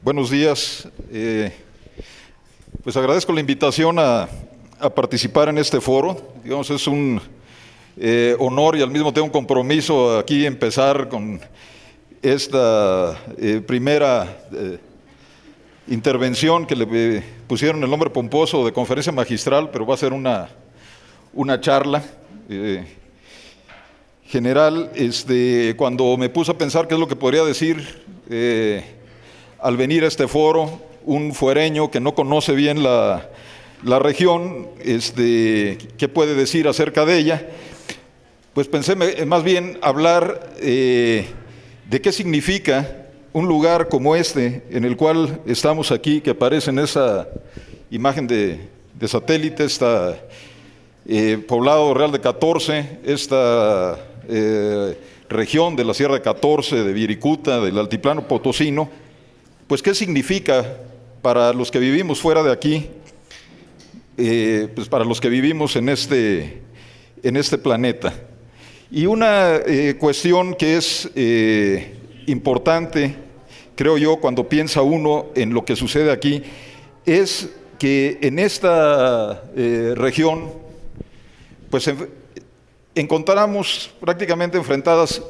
Buenos días. Pues agradezco la invitación a participar en este foro. Digamos, es un honor y al mismo tiempo un compromiso aquí empezar con esta primera intervención que le pusieron el nombre pomposo de conferencia magistral, pero va a ser una charla general. Cuando me puse a pensar qué es lo que podría decir al venir a este foro, un fuereño que no conoce bien la región, ¿qué puede decir acerca de ella? Pues pensé más bien hablar de qué significa un lugar como en el cual estamos aquí, que aparece en esa imagen de satélite, esta poblado Real de 14, esta región de la Sierra de 14, de Viricuta, del altiplano potosino. Pues qué significa para los que vivimos fuera de aquí, pues para los que vivimos en este planeta. Y una cuestión que es importante, creo yo, cuando piensa uno en lo que sucede aquí, es que en esta región, pues encontramos prácticamente enfrentadas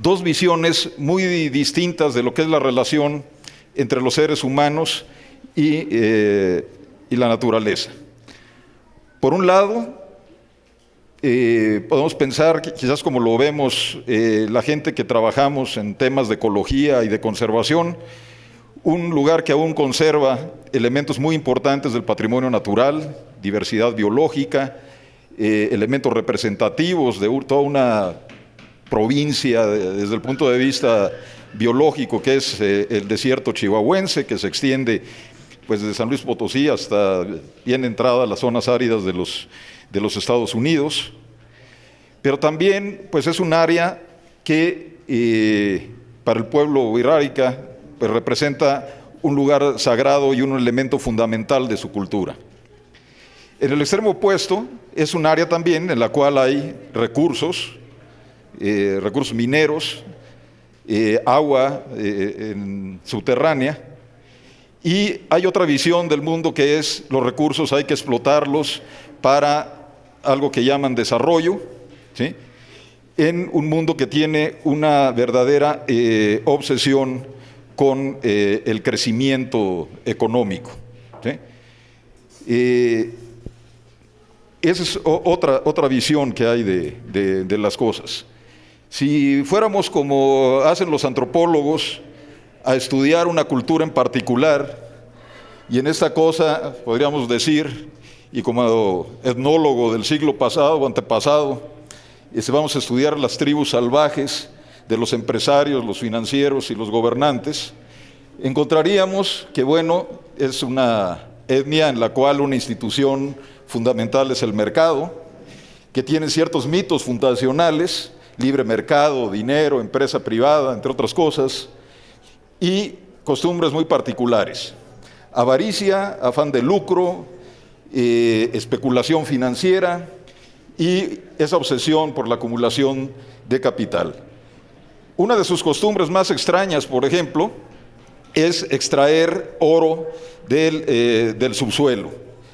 dos visiones muy distintas de lo que es la relación entre los seres humanos y la naturaleza. Por un lado, podemos pensar, quizás como lo vemos la gente que trabajamos en temas de ecología y de conservación, un lugar que aún conserva elementos muy importantes del patrimonio natural, diversidad biológica, elementos representativos de toda una provincia desde el punto de vista biológico, que es el desierto chihuahuense, que se extiende pues desde San Luis Potosí hasta bien entrada a las zonas áridas de los Estados Unidos. Pero también pues es un área que para el pueblo wixárika pues representa un lugar sagrado y un elemento fundamental de su cultura. En el extremo opuesto es un área también en la cual hay recursos mineros, agua subterránea, y hay otra visión del mundo que es los recursos hay que explotarlos para algo que llaman desarrollo, ¿sí? En un mundo que tiene una verdadera obsesión con el crecimiento económico, ¿sí? Esa es otra visión que hay de las cosas. Si fuéramos como hacen los antropólogos a estudiar una cultura en particular, y en esta cosa podríamos decir, y como etnólogo del siglo pasado o antepasado, vamos a estudiar las tribus salvajes de los empresarios, los financieros y los gobernantes, encontraríamos que, bueno, es una etnia en la cual una institución fundamental es el mercado, que tiene ciertos mitos fundacionales, libre mercado, dinero, empresa privada, entre otras cosas, y costumbres muy particulares. Avaricia, afán de lucro, especulación financiera y esa obsesión por la acumulación de capital. Una de sus costumbres más extrañas, por ejemplo, es extraer oro del subsuelo,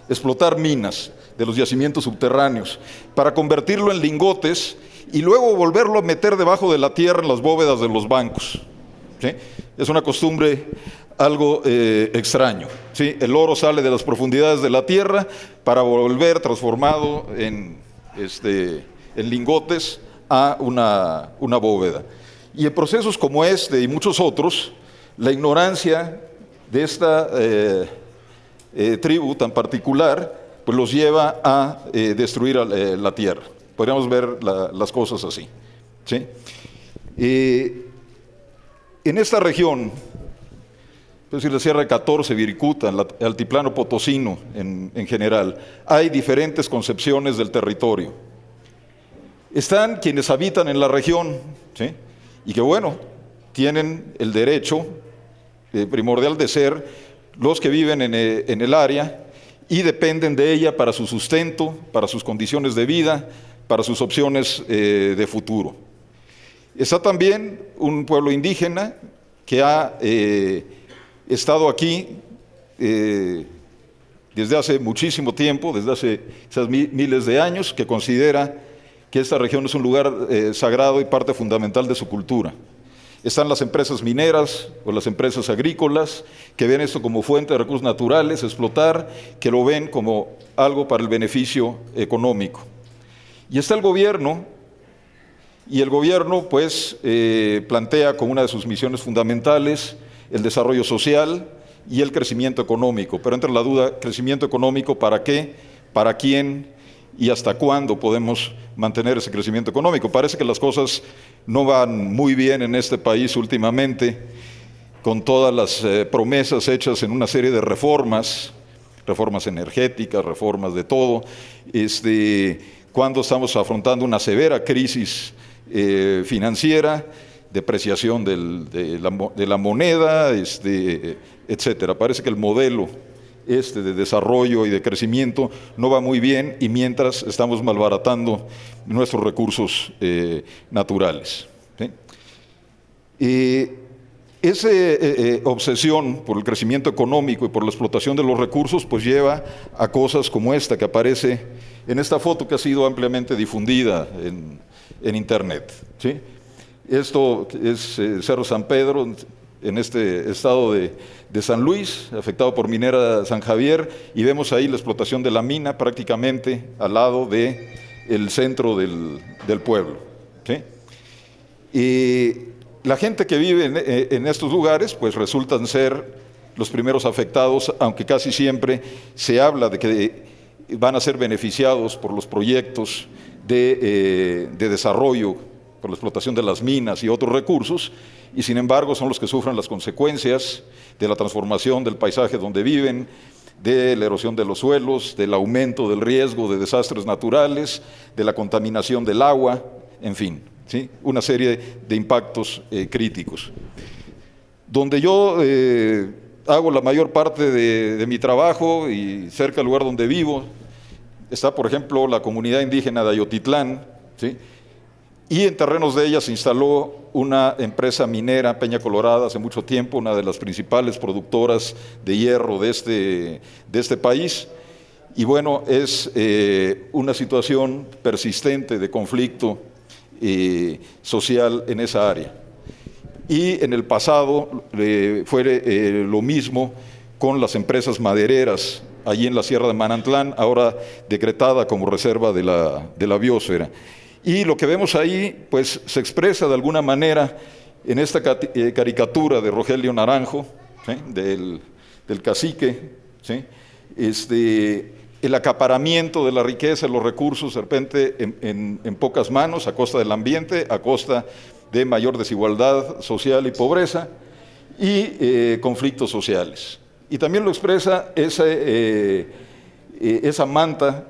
explotar minas de los yacimientos subterráneos para convertirlo en lingotes y luego volverlo a meter debajo de la tierra en las bóvedas de los bancos, ¿sí? Es una costumbre algo extraño, ¿sí? El oro sale de las profundidades de la tierra para volver transformado en lingotes a una bóveda. Y en procesos como este y muchos otros, la ignorancia de esta tribu tan particular pues los lleva a destruir la tierra. Podríamos ver las cosas así, ¿sí? En esta región, es decir, la Sierra de 14, Viricuta, el altiplano potosino en general, hay diferentes concepciones del territorio. Están quienes habitan en la región, ¿sí? Y que, bueno, tienen el derecho primordial de ser los que viven en el área y dependen de ella para su sustento, para sus condiciones de vida, para sus opciones de futuro. Está también un pueblo indígena que ha He estado aquí desde hace muchísimo tiempo, desde hace quizás miles de años, que considera que esta región es un lugar sagrado y parte fundamental de su cultura. Están las empresas mineras o las empresas agrícolas que ven esto como fuente de recursos naturales, explotar, que lo ven como algo para el beneficio económico. Y está el gobierno, y el gobierno pues plantea como una de sus misiones fundamentales el desarrollo social y el crecimiento económico. Pero entra la duda, ¿crecimiento económico para qué? ¿Para quién? ¿Y hasta cuándo podemos mantener ese crecimiento económico? Parece que las cosas no van muy bien en este país últimamente, con todas las promesas hechas en una serie de reformas, reformas energéticas, reformas de todo, cuando estamos afrontando una severa crisis financiera, depreciación de la moneda, etcétera. Parece que el modelo de desarrollo y de crecimiento no va muy bien, y mientras estamos malbaratando nuestros recursos naturales, ¿sí? Esa obsesión por el crecimiento económico y por la explotación de los recursos pues lleva a cosas como esta que aparece en esta foto, que ha sido ampliamente difundida en internet, ¿sí? Esto es Cerro San Pedro, en este estado de San Luis, afectado por Minera San Javier, y vemos ahí la explotación de la mina prácticamente al lado del centro del pueblo, ¿sí? Y la gente que vive en estos lugares pues resultan ser los primeros afectados, aunque casi siempre se habla de que van a ser beneficiados por los proyectos de desarrollo, por la explotación de las minas y otros recursos, y sin embargo son los que sufren las consecuencias de la transformación del paisaje donde viven, de la erosión de los suelos, del aumento del riesgo de desastres naturales, de la contaminación del agua, en fin, ¿sí? Una serie de impactos críticos. Donde yo hago la mayor parte de mi trabajo y cerca del lugar donde vivo, está, por ejemplo, la comunidad indígena de Ayotitlán, ¿sí? Y en terrenos de ella se instaló una empresa minera, Peña Colorada, hace mucho tiempo, una de las principales productoras de hierro de este país. Y bueno, es una situación persistente de conflicto social en esa área. Y en el pasado fue lo mismo con las empresas madereras, allí en la Sierra de Manantlán, ahora decretada como reserva de la biosfera. Y lo que vemos ahí pues se expresa de alguna manera en esta caricatura de Rogelio Naranjo, ¿sí? del cacique, ¿sí? El acaparamiento de la riqueza, los recursos, de repente en pocas manos, a costa del ambiente, a costa de mayor desigualdad social y pobreza, y conflictos sociales. Y también lo expresa esa manta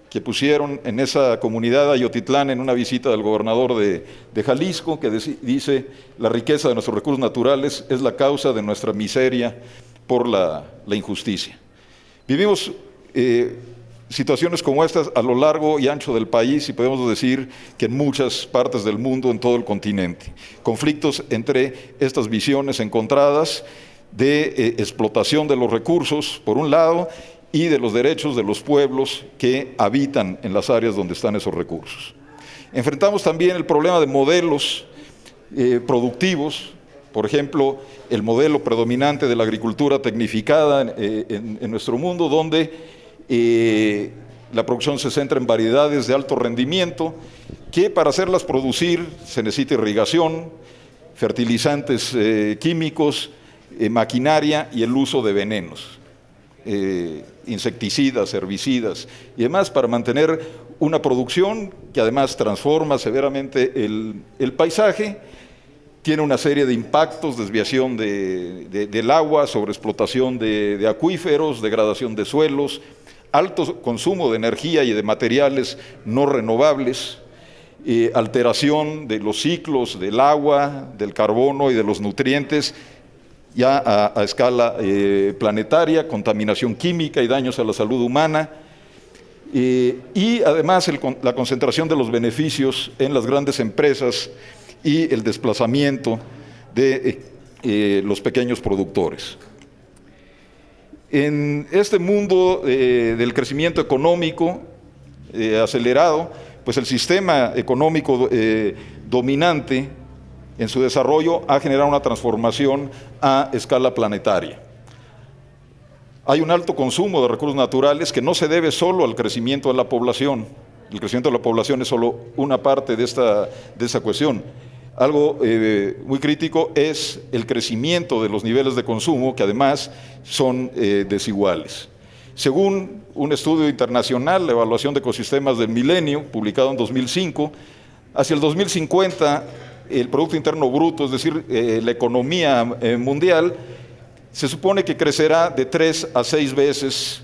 que pusieron en esa comunidad de Ayotitlán en una visita del gobernador de Jalisco, que dice: la riqueza de nuestros recursos naturales es la causa de nuestra miseria por la injusticia. Vivimos situaciones como estas a lo largo y ancho del país, y podemos decir que en muchas partes del mundo, en todo el continente. Conflictos entre estas visiones encontradas de explotación de los recursos, por un lado, y de los derechos de los pueblos que habitan en las áreas donde están esos recursos. Enfrentamos también el problema de modelos productivos, por ejemplo, el modelo predominante de la agricultura tecnificada en nuestro mundo, donde la producción se centra en variedades de alto rendimiento, que para hacerlas producir se necesita irrigación, fertilizantes químicos, maquinaria y el uso de venenos. Insecticidas, herbicidas y demás, para mantener una producción que además transforma severamente el paisaje, tiene una serie de impactos, desviación del agua, sobreexplotación de acuíferos, degradación de suelos, alto consumo de energía y de materiales no renovables, alteración de los ciclos del agua, del carbono y de los nutrientes, ya a escala planetaria, contaminación química y daños a la salud humana, y además la concentración de los beneficios en las grandes empresas y el desplazamiento de los pequeños productores. En este mundo del crecimiento económico acelerado, pues el sistema económico dominante en su desarrollo ha generado una transformación a escala planetaria. Hay un alto consumo de recursos naturales que no se debe solo al crecimiento de la población. El crecimiento de la población es solo una parte de esta cuestión. Algo muy crítico es el crecimiento de los niveles de consumo, que además son desiguales. Según un estudio internacional, la evaluación de ecosistemas del milenio, publicado en 2005, hacia el 2050, el Producto Interno Bruto, es decir, la economía mundial, se supone que crecerá de 3 a 6 veces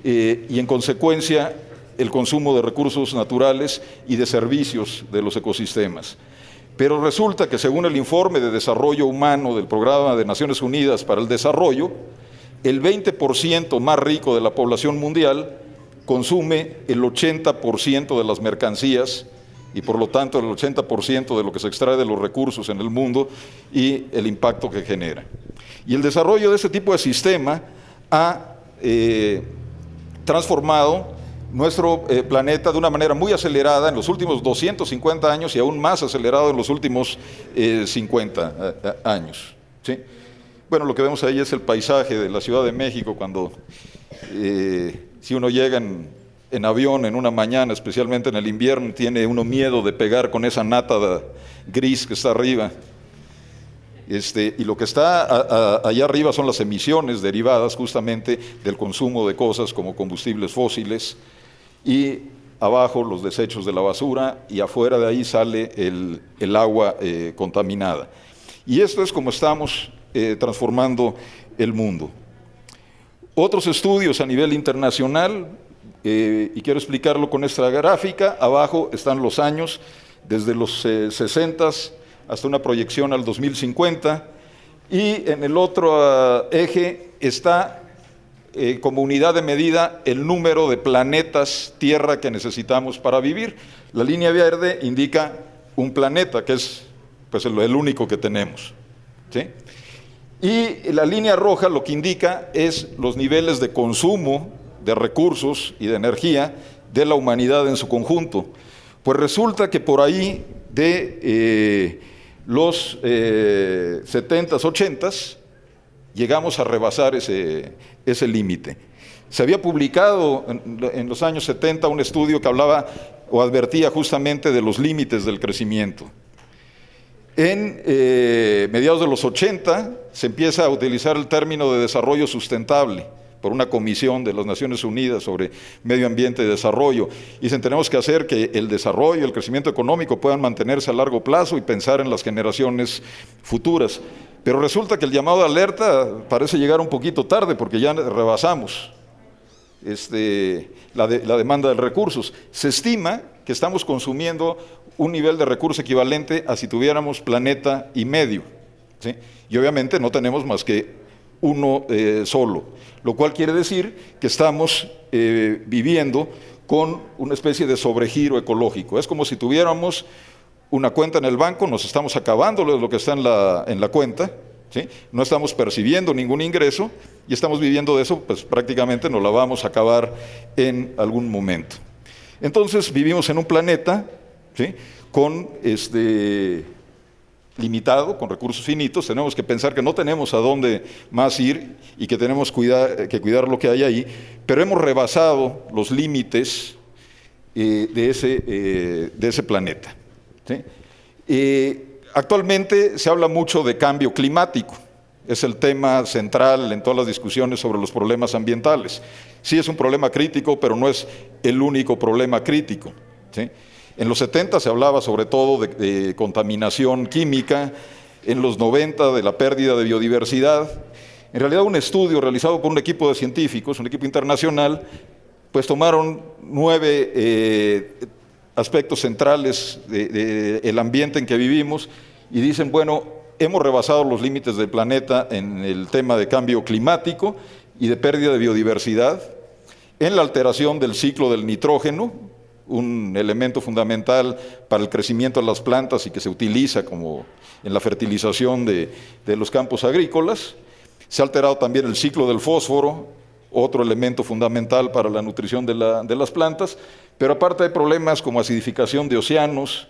y en consecuencia el consumo de recursos naturales y de servicios de los ecosistemas. Pero resulta que según el informe de desarrollo humano del Programa de Naciones Unidas para el Desarrollo, el 20% más rico de la población mundial consume el 80% de las mercancías y por lo tanto el 80% de lo que se extrae de los recursos en el mundo y el impacto que genera. Y el desarrollo de este tipo de sistema ha transformado nuestro planeta de una manera muy acelerada en los últimos 250 años y aún más acelerado en los últimos 50 años. ¿Sí? Bueno, lo que vemos ahí es el paisaje de la Ciudad de México cuando si uno llega en avión en una mañana, especialmente en el invierno, tiene uno miedo de pegar con esa nata gris que está arriba. Y lo que está allá arriba son las emisiones derivadas justamente del consumo de cosas como combustibles fósiles, y abajo los desechos de la basura, y afuera de ahí sale el agua contaminada. Y esto es como estamos transformando el mundo. Otros estudios a nivel internacional, y quiero explicarlo con esta gráfica. Abajo están los años, desde los 60 hasta una proyección al 2050, y en el otro eje está como unidad de medida el número de planetas Tierra que necesitamos para vivir. La línea verde indica un planeta, que es pues, el único que tenemos, ¿sí? Y la línea roja lo que indica es los niveles de consumo de recursos y de energía de la humanidad en su conjunto. Pues resulta que por ahí de los 70s, 80s, llegamos a rebasar ese límite. Se había publicado en los años 70 un estudio que hablaba o advertía justamente de los límites del crecimiento. En mediados de los 80 se empieza a utilizar el término de desarrollo sustentable por una comisión de las Naciones Unidas sobre medio ambiente y desarrollo. Y dicen, tenemos que hacer que el desarrollo, el crecimiento económico puedan mantenerse a largo plazo y pensar en las generaciones futuras. Pero resulta que el llamado de alerta parece llegar un poquito tarde porque ya rebasamos la demanda de recursos. Se estima que estamos consumiendo un nivel de recurso equivalente a si tuviéramos planeta y medio, ¿sí? Y obviamente no tenemos más que uno solo, lo cual quiere decir que estamos viviendo con una especie de sobregiro ecológico. Es como si tuviéramos una cuenta en el banco, nos estamos acabando lo que está en la cuenta, ¿sí? No estamos percibiendo ningún ingreso y estamos viviendo de eso, pues prácticamente nos la vamos a acabar en algún momento. Entonces vivimos en un planeta, ¿sí? Con limitado, con recursos finitos. Tenemos que pensar que no tenemos a dónde más ir y que tenemos que cuidar lo que hay ahí, pero hemos rebasado los límites de ese planeta, ¿sí? Actualmente se habla mucho de cambio climático. Es el tema central en todas las discusiones sobre los problemas ambientales. Sí es un problema crítico, pero no es el único problema crítico, ¿sí? En los 70 se hablaba sobre todo de contaminación química, en los 90 de la pérdida de biodiversidad. En realidad un estudio realizado por un equipo de científicos, un equipo internacional, pues tomaron 9 aspectos centrales del ambiente en que vivimos y dicen, bueno, hemos rebasado los límites del planeta en el tema de cambio climático y de pérdida de biodiversidad, en la alteración del ciclo del nitrógeno, un elemento fundamental para el crecimiento de las plantas y que se utiliza como en la fertilización de los campos agrícolas. Se ha alterado también el ciclo del fósforo otro elemento fundamental para la nutrición de las plantas, pero aparte hay problemas como acidificación de océanos,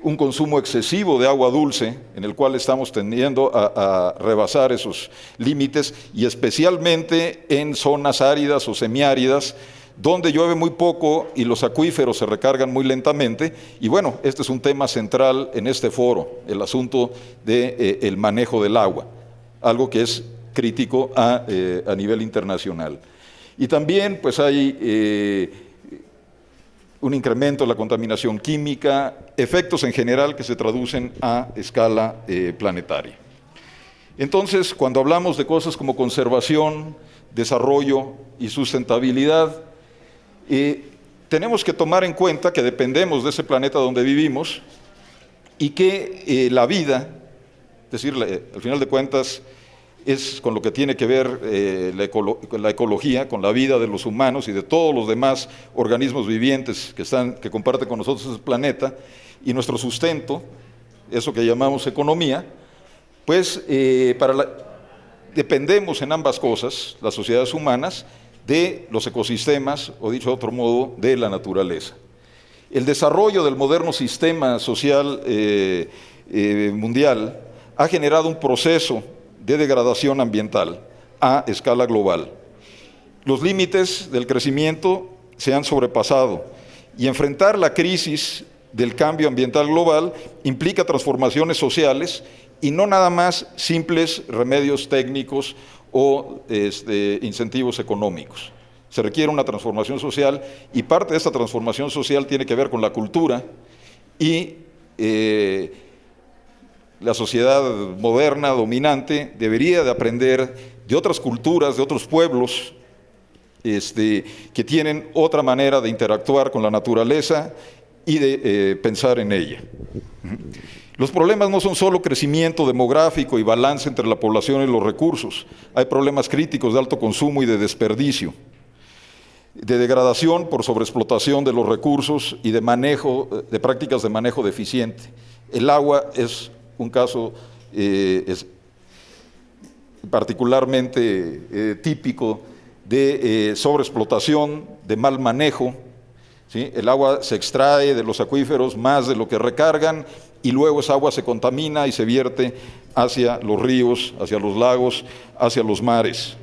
un consumo excesivo de agua dulce, en el cual estamos tendiendo a rebasar esos límites, y especialmente en zonas áridas o semiáridas, donde llueve muy poco y los acuíferos se recargan muy lentamente. Y bueno, este es un tema central en este foro, el asunto del manejo del agua, algo que es crítico a nivel internacional. Y también pues hay un incremento de la contaminación química, efectos en general que se traducen a escala planetaria. Entonces, cuando hablamos de cosas como conservación, desarrollo y sustentabilidad, tenemos que tomar en cuenta que dependemos de ese planeta donde vivimos y que la vida, es decir, al final de cuentas, es con lo que tiene que ver la ecología, con la vida de los humanos y de todos los demás organismos vivientes que comparten con nosotros ese planeta, y nuestro sustento, eso que llamamos economía, pues dependemos en ambas cosas, las sociedades humanas, de los ecosistemas, o dicho de otro modo, de la naturaleza. El desarrollo del moderno sistema social mundial ha generado un proceso de degradación ambiental a escala global. Los límites del crecimiento se han sobrepasado y enfrentar la crisis del cambio ambiental global implica transformaciones sociales y no nada más simples remedios técnicos o incentivos económicos. Se requiere una transformación social, y parte de esta transformación social tiene que ver con la cultura, y la sociedad moderna, dominante, debería de aprender de otras culturas, de otros pueblos, que tienen otra manera de interactuar con la naturaleza y de pensar en ella. Los problemas no son solo crecimiento demográfico y balance entre la población y los recursos. Hay problemas críticos de alto consumo y de desperdicio, de degradación por sobreexplotación de los recursos y de prácticas de manejo deficiente. El agua es un caso particularmente típico de sobreexplotación, de mal manejo, ¿sí? El agua se extrae de los acuíferos más de lo que recargan, y luego esa agua se contamina y se vierte hacia los ríos, hacia los lagos, hacia los mares.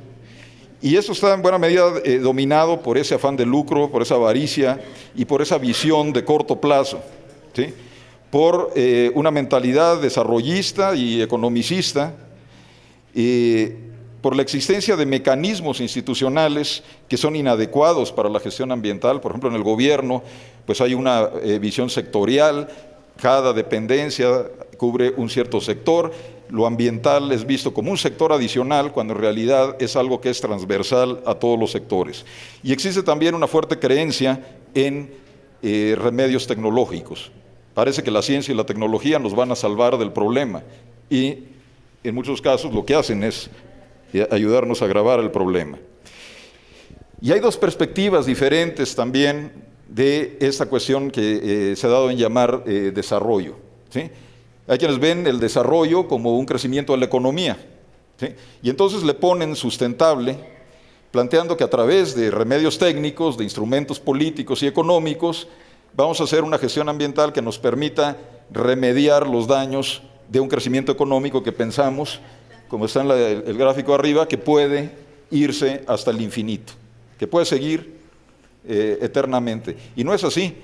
Y eso está en buena medida dominado por ese afán de lucro, por esa avaricia y por esa visión de corto plazo, ¿sí? Por una mentalidad desarrollista y economicista, por la existencia de mecanismos institucionales que son inadecuados para la gestión ambiental. Por ejemplo, en el gobierno pues hay una visión sectorial, cada dependencia cubre un cierto sector, lo ambiental es visto como un sector adicional cuando en realidad es algo que es transversal a todos los sectores. Y existe también una fuerte creencia en remedios tecnológicos. Parece que la ciencia y la tecnología nos van a salvar del problema, y en muchos casos lo que hacen es ayudarnos a agravar el problema. Y hay dos perspectivas diferentes también de esta cuestión que se ha dado en llamar desarrollo, ¿sí? Hay quienes ven el desarrollo como un crecimiento de la economía, ¿sí? Y entonces le ponen sustentable, planteando que a través de remedios técnicos, de instrumentos políticos y económicos, vamos a hacer una gestión ambiental que nos permita remediar los daños de un crecimiento económico que pensamos, como está en el gráfico arriba, que puede irse hasta el infinito, que puede seguir eternamente. Y no es así.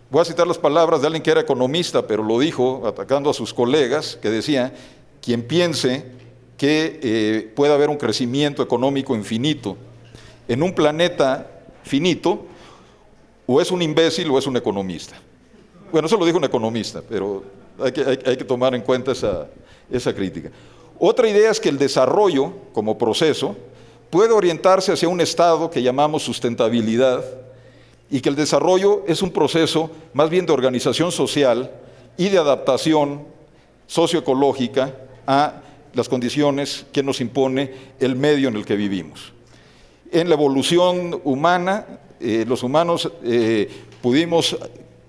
Voy a citar las palabras de alguien que era economista, pero lo dijo atacando a sus colegas, que decía: quien piense que puede haber un crecimiento económico infinito en un planeta finito, o es un imbécil o es un economista. Bueno, eso lo dijo un economista, pero hay que tomar en cuenta esa crítica. Otra idea es que el desarrollo como proceso puede orientarse hacia un estado que llamamos sustentabilidad, y que el desarrollo es un proceso más bien de organización social y de adaptación socioecológica a las condiciones que nos impone el medio en el que vivimos. En la evolución humana, los humanos pudimos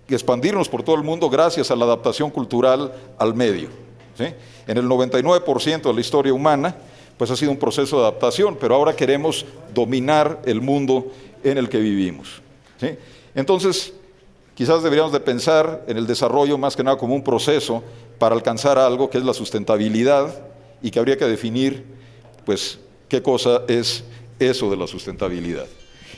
expandirnos por todo el mundo gracias a la adaptación cultural al medio, ¿sí? En el 99% de la historia humana, pues ha sido un proceso de adaptación, pero ahora queremos dominar el mundo en el que vivimos, ¿sí? Entonces, quizás deberíamos de pensar en el desarrollo más que nada como un proceso para alcanzar algo que es la sustentabilidad y que habría que definir, pues, qué cosa es eso de la sustentabilidad.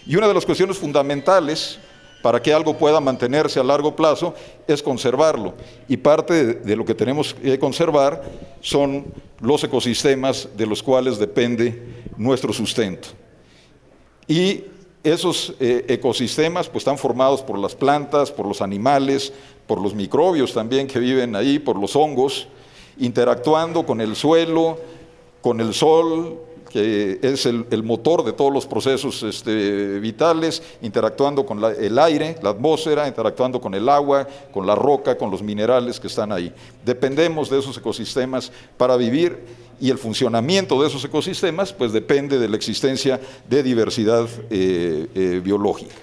Y una de las cuestiones fundamentales para que algo pueda mantenerse a largo plazo es conservarlo. Y parte de lo que tenemos que conservar son los ecosistemas de los cuales depende nuestro sustento. Y esos ecosistemas pues están formados por las plantas, por los animales, por los microbios también que viven ahí, por los hongos, interactuando con el suelo, con el sol, que es el motor de todos los procesos vitales, interactuando con el aire, la atmósfera, interactuando con el agua, con la roca, con los minerales que están ahí. Dependemos de esos ecosistemas para vivir, y el funcionamiento de esos ecosistemas pues depende de la existencia de diversidad biológica.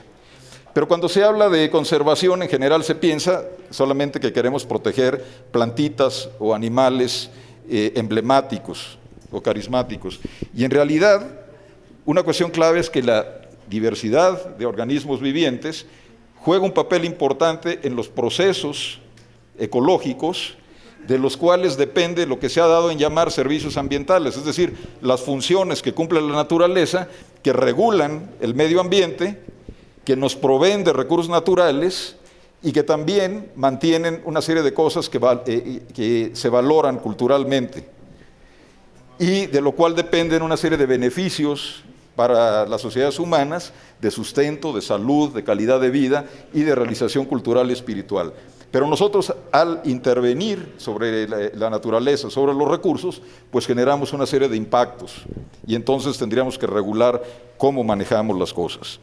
Pero cuando se habla de conservación, en general se piensa solamente que queremos proteger plantitas o animales emblemáticos o carismáticos. Y en realidad, una cuestión clave es que la diversidad de organismos vivientes juega un papel importante en los procesos ecológicos de los cuales depende lo que se ha dado en llamar servicios ambientales, es decir, las funciones que cumple la naturaleza, que regulan el medio ambiente, que nos proveen de recursos naturales y que también mantienen una serie de cosas que se valoran culturalmente, y de lo cual dependen una serie de beneficios para las sociedades humanas, de sustento, de salud, de calidad de vida y de realización cultural y espiritual. Pero nosotros, al intervenir sobre la naturaleza, sobre los recursos, pues generamos una serie de impactos, y entonces tendríamos que regular cómo manejamos las cosas.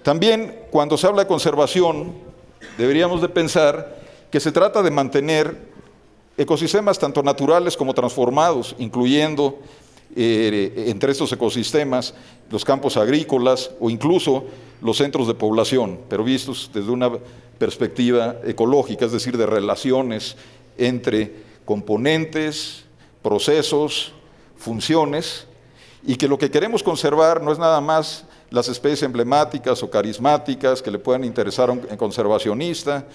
También, cuando se habla de conservación, deberíamos de pensar que se trata de mantener ecosistemas tanto naturales como transformados, incluyendo entre estos ecosistemas los campos agrícolas o incluso los centros de población, pero vistos desde una perspectiva ecológica, es decir, de relaciones entre componentes, procesos, funciones, y que lo que queremos conservar no es nada más las especies emblemáticas o carismáticas que le puedan interesar a un conservacionista,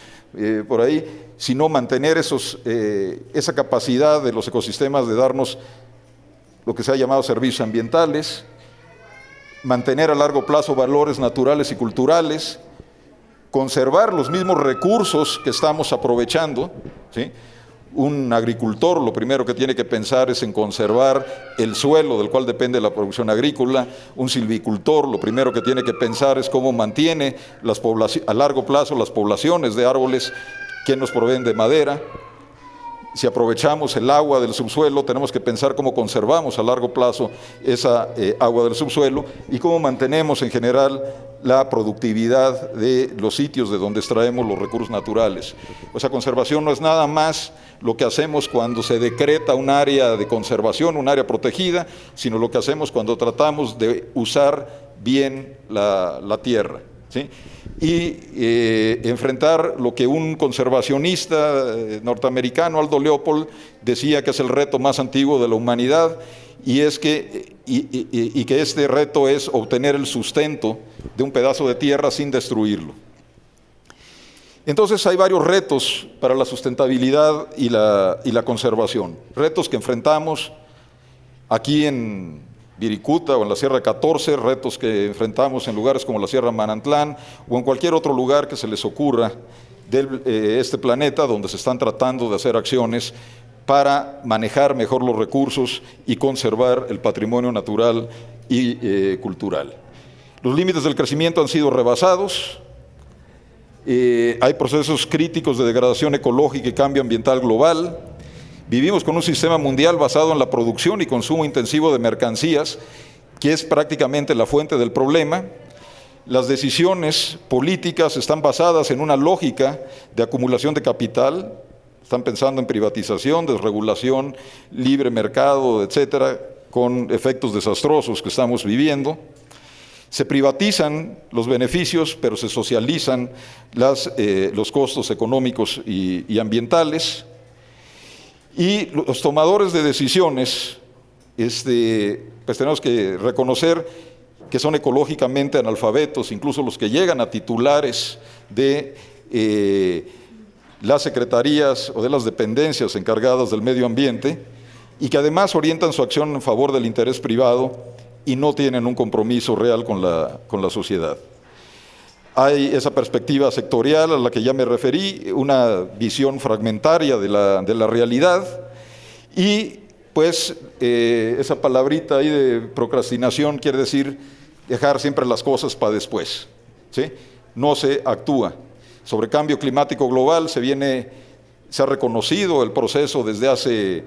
por ahí, sino mantener esa capacidad de los ecosistemas de darnos lo que se ha llamado servicios ambientales, mantener a largo plazo valores naturales y culturales, conservar los mismos recursos que estamos aprovechando, ¿sí? Un agricultor lo primero que tiene que pensar es en conservar el suelo del cual depende la producción agrícola. Un silvicultor lo primero que tiene que pensar es cómo mantiene a largo plazo las poblaciones de árboles que nos proveen de madera. Si aprovechamos el agua del subsuelo, tenemos que pensar cómo conservamos a largo plazo esa agua del subsuelo y cómo mantenemos en general la productividad de los sitios de donde extraemos los recursos naturales. O sea, conservación no es nada más lo que hacemos cuando se decreta un área de conservación, un área protegida, sino lo que hacemos cuando tratamos de usar bien la tierra, ¿sí? Y enfrentar lo que un conservacionista norteamericano, Aldo Leopold, decía que es el reto más antiguo de la humanidad, y que este reto es obtener el sustento de un pedazo de tierra sin destruirlo. Entonces hay varios retos para la sustentabilidad y la conservación, retos que enfrentamos aquí en Viricuta o en la Sierra 14, retos que enfrentamos en lugares como la Sierra Manantlán o en cualquier otro lugar que se les ocurra de este planeta donde se están tratando de hacer acciones para manejar mejor los recursos y conservar el patrimonio natural y cultural. Los límites del crecimiento han sido rebasados, hay procesos críticos de degradación ecológica y cambio ambiental global. Vivimos con un sistema mundial basado en la producción y consumo intensivo de mercancías, que es prácticamente la fuente del problema. Las decisiones políticas están basadas en una lógica de acumulación de capital, están pensando en privatización, desregulación, libre mercado, etcétera, con efectos desastrosos que estamos viviendo. Se privatizan los beneficios, pero se socializan los costos económicos y ambientales. Y los tomadores de decisiones pues tenemos que reconocer que son ecológicamente analfabetos, incluso los que llegan a titulares de las secretarías o de las dependencias encargadas del medio ambiente, y que además orientan su acción en favor del interés privado y no tienen un compromiso real con la sociedad. Hay esa perspectiva sectorial a la que ya me referí, una visión fragmentaria de la realidad, y pues esa palabrita ahí de procrastinación quiere decir dejar siempre las cosas para después, ¿sí? No se actúa. Sobre cambio climático global se ha reconocido el proceso desde hace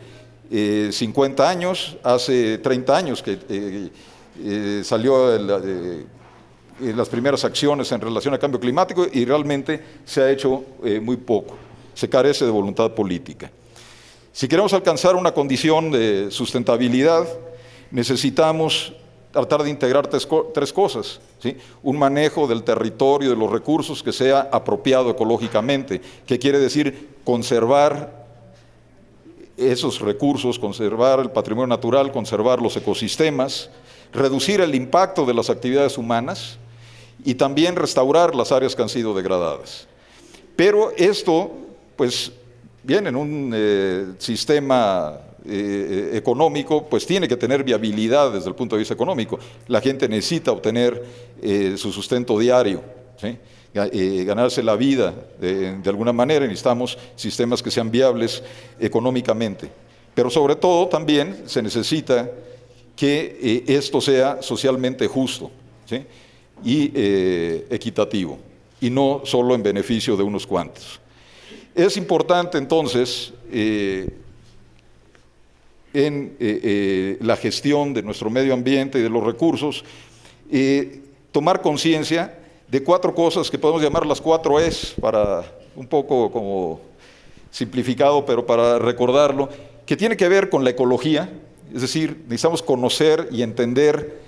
50 años, hace 30 años que salió las primeras acciones en relación al cambio climático, y realmente se ha hecho muy poco. Se carece de voluntad política. Si queremos alcanzar una condición de sustentabilidad, necesitamos tratar de integrar tres cosas, ¿sí? Un manejo del territorio, de los recursos que sea apropiado ecológicamente, que quiere decir conservar esos recursos, conservar el patrimonio natural, conservar los ecosistemas, reducir el impacto de las actividades humanas y también restaurar las áreas que han sido degradadas. Pero esto, pues, bien, en un sistema económico, pues tiene que tener viabilidad desde el punto de vista económico. La gente necesita obtener su sustento diario, ¿sí? Ganarse la vida de alguna manera. Necesitamos sistemas que sean viables económicamente. Pero sobre todo también se necesita que esto sea socialmente justo, ¿sí? Y equitativo, y no solo en beneficio de unos cuantos. Es importante entonces en la gestión de nuestro medio ambiente y de los recursos tomar conciencia de cuatro cosas que podemos llamar las 4 Es, para un poco como simplificado, pero para recordarlo, que tiene que ver con la ecología. Es decir, necesitamos conocer y entender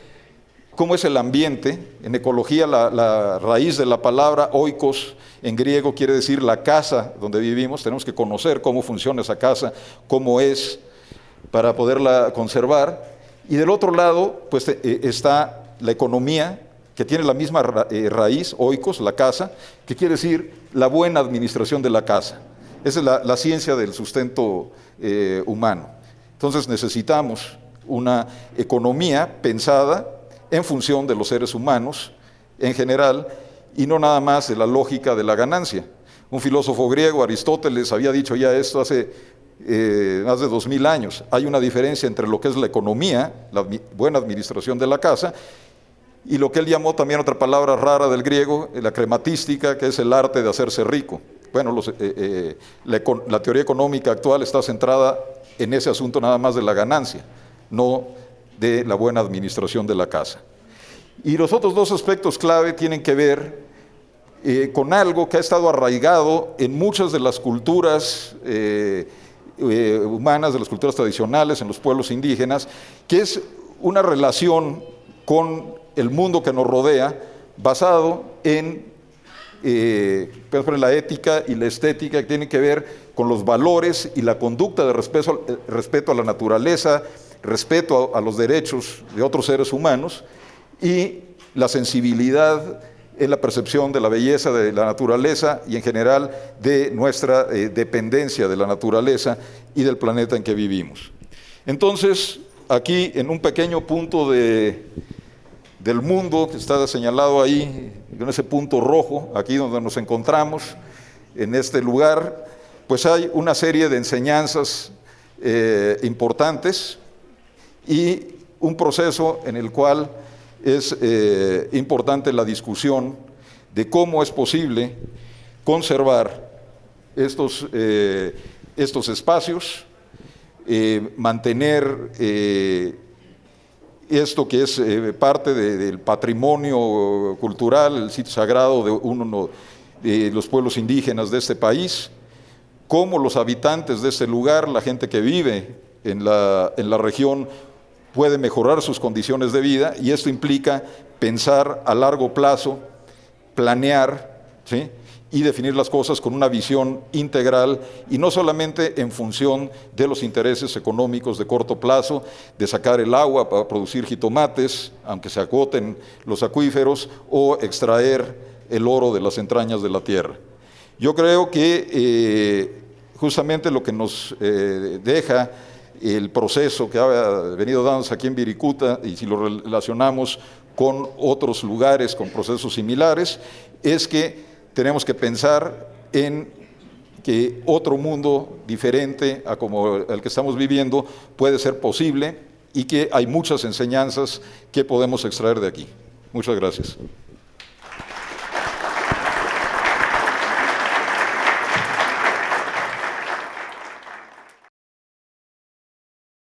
cómo es el ambiente. En ecología la raíz de la palabra oikos en griego quiere decir la casa donde vivimos. Tenemos que conocer cómo funciona esa casa, cómo es, para poderla conservar. Y del otro lado, pues está la economía, que tiene la misma raíz, oikos, la casa, que quiere decir la buena administración de la casa. Esa es la ciencia del sustento humano. Entonces necesitamos una economía pensada en función de los seres humanos en general, y no nada más de la lógica de la ganancia. Un filósofo griego, Aristóteles, había dicho ya esto hace más de 2000 años. Hay una diferencia entre lo que es la economía, la buena administración de la casa, y lo que él llamó también otra palabra rara del griego, la crematística, que es el arte de hacerse rico. Bueno, la teoría económica actual está centrada en ese asunto nada más de la ganancia, no de la buena administración de la casa. Y los otros dos aspectos clave tienen que ver con algo que ha estado arraigado en muchas de las culturas humanas, de las culturas tradicionales, en los pueblos indígenas, que es una relación con el mundo que nos rodea, basado en la ética y la estética, que tienen que ver con los valores y la conducta de respeto a la naturaleza, respeto a los derechos de otros seres humanos, y la sensibilidad en la percepción de la belleza de la naturaleza y en general de nuestra dependencia de la naturaleza y del planeta en que vivimos. Entonces, aquí en un pequeño punto del mundo que está señalado ahí, en ese punto rojo, aquí donde nos encontramos, en este lugar, pues hay una serie de enseñanzas importantes y un proceso en el cual es importante la discusión de cómo es posible conservar estos espacios, mantener esto que es parte del patrimonio cultural, el sitio sagrado de uno de los pueblos indígenas de este país, cómo los habitantes de este lugar, la gente que vive en la región, puede mejorar sus condiciones de vida, y esto implica pensar a largo plazo, planear, ¿sí? y definir las cosas con una visión integral y no solamente en función de los intereses económicos de corto plazo, de sacar el agua para producir jitomates, aunque se agoten los acuíferos, o extraer el oro de las entrañas de la tierra. Yo creo que justamente lo que nos deja el proceso que ha venido dándose aquí en Virikuta, y si lo relacionamos con otros lugares con procesos similares, es que tenemos que pensar en que otro mundo diferente a como el que estamos viviendo puede ser posible y que hay muchas enseñanzas que podemos extraer de aquí. Muchas gracias.